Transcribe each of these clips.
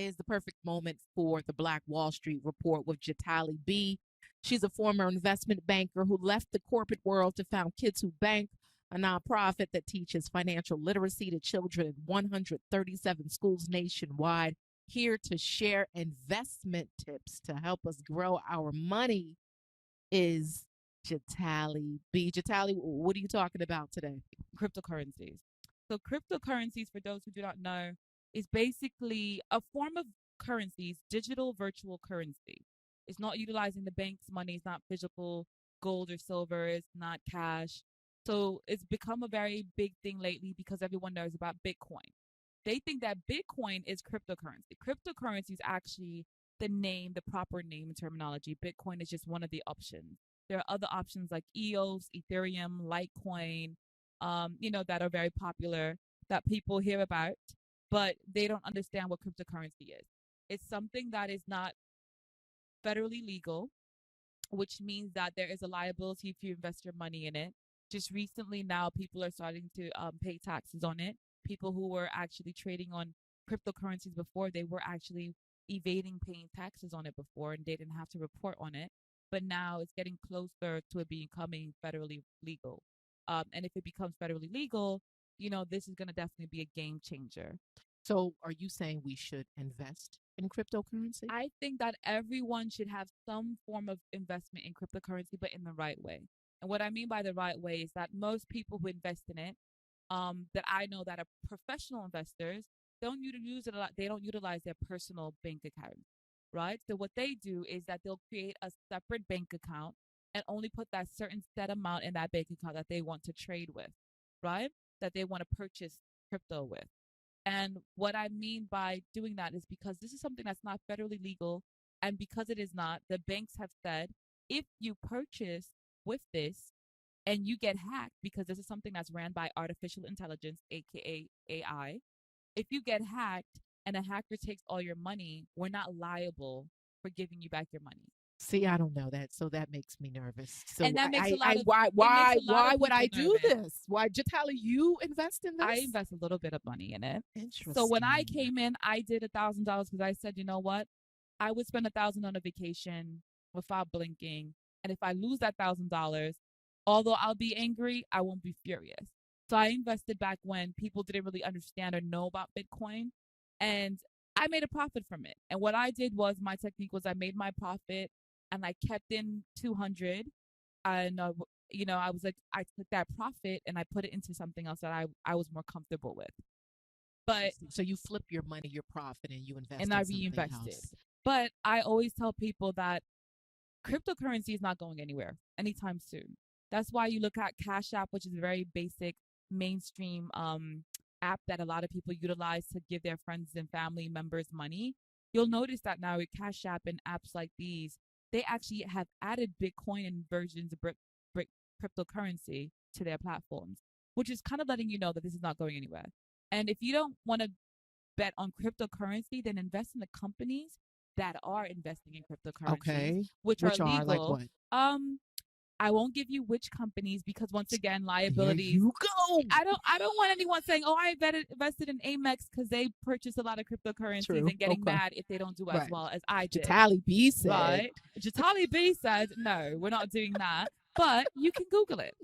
is the perfect moment for the Black Wall Street Report with Jatali B. She's a former investment banker who left the corporate world to found Kids Who Bank, a nonprofit that teaches financial literacy to children in 137 schools nationwide. Here to share investment tips to help us grow our money is Jatali B. Jatali, what are you talking about today? Cryptocurrencies. So cryptocurrencies, for those who do not know, is basically a form of currencies, digital virtual currency. It's not utilizing the bank's money. It's not physical gold or silver. It's not cash. So it's become a very big thing lately because everyone knows about Bitcoin. They think that Bitcoin is cryptocurrency. Cryptocurrency is actually the name, the proper name and terminology. Bitcoin is just one of the options. There are other options like EOS, Ethereum, Litecoin, that are very popular that people hear about, but they don't understand what cryptocurrency is. It's something that is not federally legal, which means that there is a liability if you invest your money in it. Just recently now, people are starting to pay taxes on it. People who were actually trading on cryptocurrencies before, they were actually evading paying taxes on it before, and they didn't have to report on it. But now it's getting closer to it becoming federally legal. And if it becomes federally legal, this is going to definitely be a game changer. So are you saying we should invest in cryptocurrency? I think that everyone should have some form of investment in cryptocurrency, but in the right way. And what I mean by the right way is that most people who invest in it, that I know that are professional investors, they don't utilize their personal bank account, right? So what they do is that they'll create a separate bank account and only put that certain set amount in that bank account that they want to trade with, right? That they want to purchase crypto with. And what I mean by doing that is because this is something that's not federally legal. And because it is not, the banks have said if you purchase with this and you get hacked, because this is something that's ran by artificial intelligence, aka AI, if you get hacked and a hacker takes all your money, we're not liable for giving you back your money. See, I don't know that, so that makes me nervous. So And that makes a lot of why would I do nervous. this? Why, Jatali, you invest in this? I invest a little bit of money in it. Interesting. So when I came in, I did $1,000 because I said, you know what, I would spend $1,000 on a vacation without blinking, and if I lose that $1,000, although I'll be angry, I won't be furious. So I invested back when people didn't really understand or know about Bitcoin, and I made a profit from it. And what I did was, my technique was I made my profit and I kept in 200, and I was like, I took that profit and I put it into something else that I was more comfortable with. But so you flip your money, your profit, and you invest and in I something reinvested. else. But I always tell people that cryptocurrency is not going anywhere anytime soon. That's why you look at Cash App, which is a very basic mainstream app that a lot of people utilize to give their friends and family members money. You'll notice that now with Cash App and apps like these, they actually have added Bitcoin and versions of cryptocurrency to their platforms, which is kind of letting you know that this is not going anywhere. And if you don't want to bet on cryptocurrency, then invest in the companies that are investing in cryptocurrencies, okay, which are legal. Like what? I won't give you which companies because once again, liabilities. Here you go. I don't want anyone saying, "Oh, I invested in Amex because they purchased a lot of cryptocurrencies," True. and getting mad if they don't do as well as I did. Jatali B said. Right. Jatali B said, "No, we're not doing that." But you can Google it.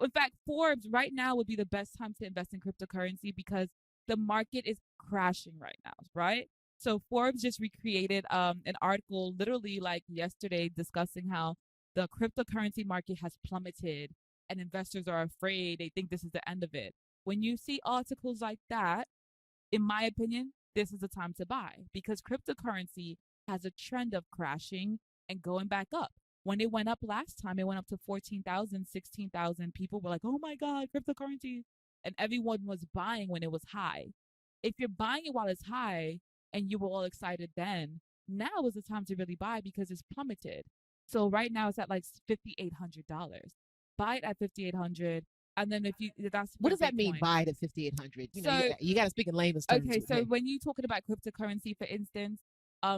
In fact, Forbes right now would be the best time to invest in cryptocurrency because the market is crashing right now, right? So Forbes just recreated an article literally like yesterday discussing how the cryptocurrency market has plummeted and investors are afraid. They think this is the end of it. When you see articles like that, in my opinion, this is the time to buy because cryptocurrency has a trend of crashing and going back up. When it went up last time, it went up to 14,000, 16,000. People were like, oh my God, cryptocurrency. And everyone was buying when it was high. If you're buying it while it's high and you were all excited then, now is the time to really buy because it's plummeted. So right now it's at like $5,800. Buy it at $5,800. And then what does that mean? Buy it at $5,800. You got to speak in layman's terms. Okay, so when you're talking about cryptocurrency, for instance,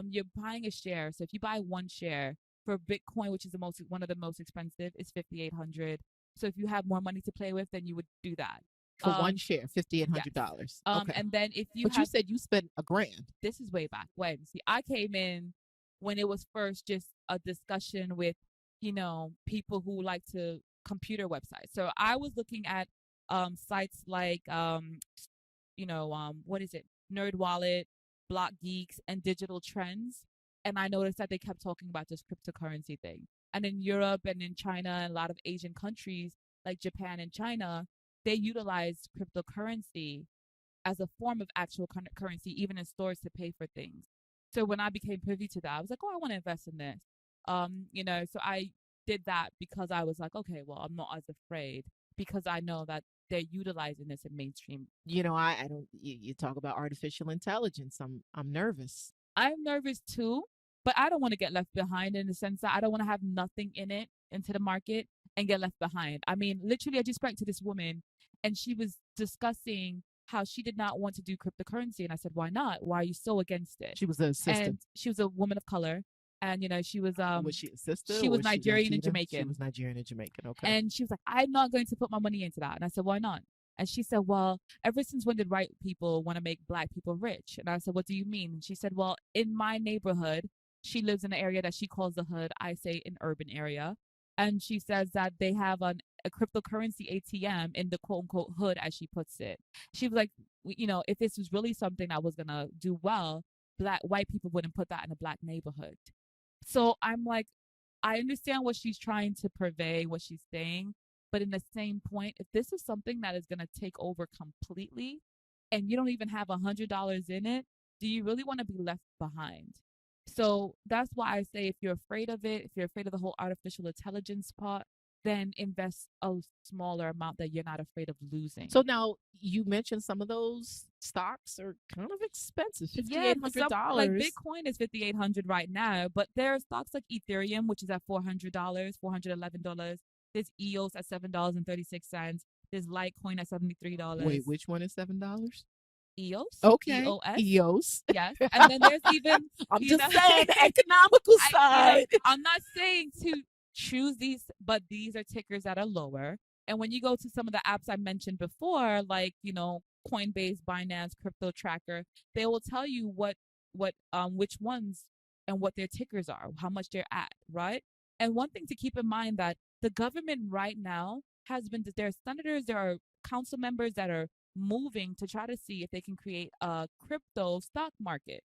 you're buying a share. So if you buy one share for Bitcoin, which is one of the most expensive, is $5,800. So if you have more money to play with, then you would do that. For one share, $5,800. Okay. And then if you But you said you spent $1,000. this is way back when. See, I came in when it was first just a discussion with, people who like to computer websites. So I was looking at sites like what is it? Nerd Wallet, Block Geeks, and Digital Trends. And I noticed that they kept talking about this cryptocurrency thing. And in Europe and in China and a lot of Asian countries like Japan and China, they utilized cryptocurrency as a form of actual currency, even in stores to pay for things. So when I became privy to that, I was like, oh, I want to invest in this. So I did that because I was like, okay, well, I'm not as afraid because I know that they're utilizing this in mainstream. I don't. You talk about artificial intelligence. I'm nervous. I'm nervous too, but I don't want to get left behind in the sense that I don't want to have nothing in it into the market and get left behind. I mean, literally, I just spoke to this woman, and she was discussing how she did not want to do cryptocurrency, and I said, why not? Why are you so against it? She was an assistant. And she was a woman of color. And she was she a sister? She was Nigerian and Jamaican. She was Nigerian and Jamaican. Okay. And she was like, I'm not going to put my money into that. And I said, why not? And she said, well, ever since when did white people want to make black people rich? And I said, what do you mean? And she said, well, in my neighborhood, she lives in an area that she calls the hood. I say an urban area. And she says that they have a cryptocurrency ATM in the quote unquote hood, as she puts it. She was like, if this was really something that was going to do well, white people wouldn't put that in a black neighborhood. So I'm like, I understand what she's trying to purvey, what she's saying. But in the same point, if this is something that is going to take over completely and you don't even have $100 in it, do you really want to be left behind? So that's why I say if you're afraid of it, if you're afraid of the whole artificial intelligence part, then invest a smaller amount that you're not afraid of losing. So now you mentioned some of those stocks are kind of expensive, $5,800. Like Bitcoin is $5,800 right now, but there are stocks like Ethereum, which is at $400, $411. There's EOS at $7.36. There's Litecoin at $73. Wait, which one is $7? EOS. Okay. EOS. EOS. Yes. And then there's even I'm just saying the economical side. I'm not saying to choose these, but these are tickers that are lower. And when you go to some of the apps I mentioned before, like Coinbase, Binance, Crypto Tracker, they will tell you which ones and what their tickers are, how much they're at, right? And one thing to keep in mind that the government right now there are senators, there are council members that are moving to try to see if they can create a crypto stock market,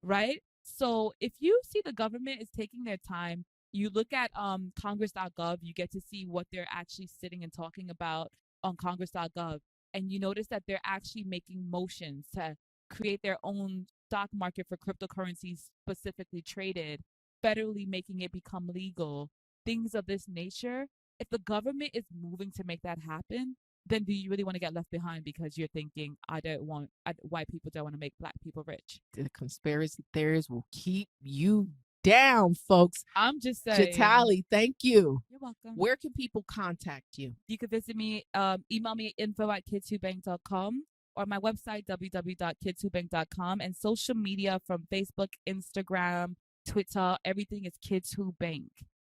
right? So if you see the government is taking their time, you look at congress.gov, you get to see what they're actually sitting and talking about on congress.gov, and you notice that they're actually making motions to create their own stock market for cryptocurrencies specifically traded, federally making it become legal, things of this nature. If the government is moving to make that happen, then do you really want to get left behind because you're thinking, white people don't want to make black people rich? The conspiracy theories will keep you down, folks. I'm just saying. Jatali, thank you. You're welcome. Where can people contact you? You can visit me, email me at info@kidswhobank.com or my website, www.kidswhobank.com, and social media from Facebook, Instagram, Twitter, everything is Kids Who Bank.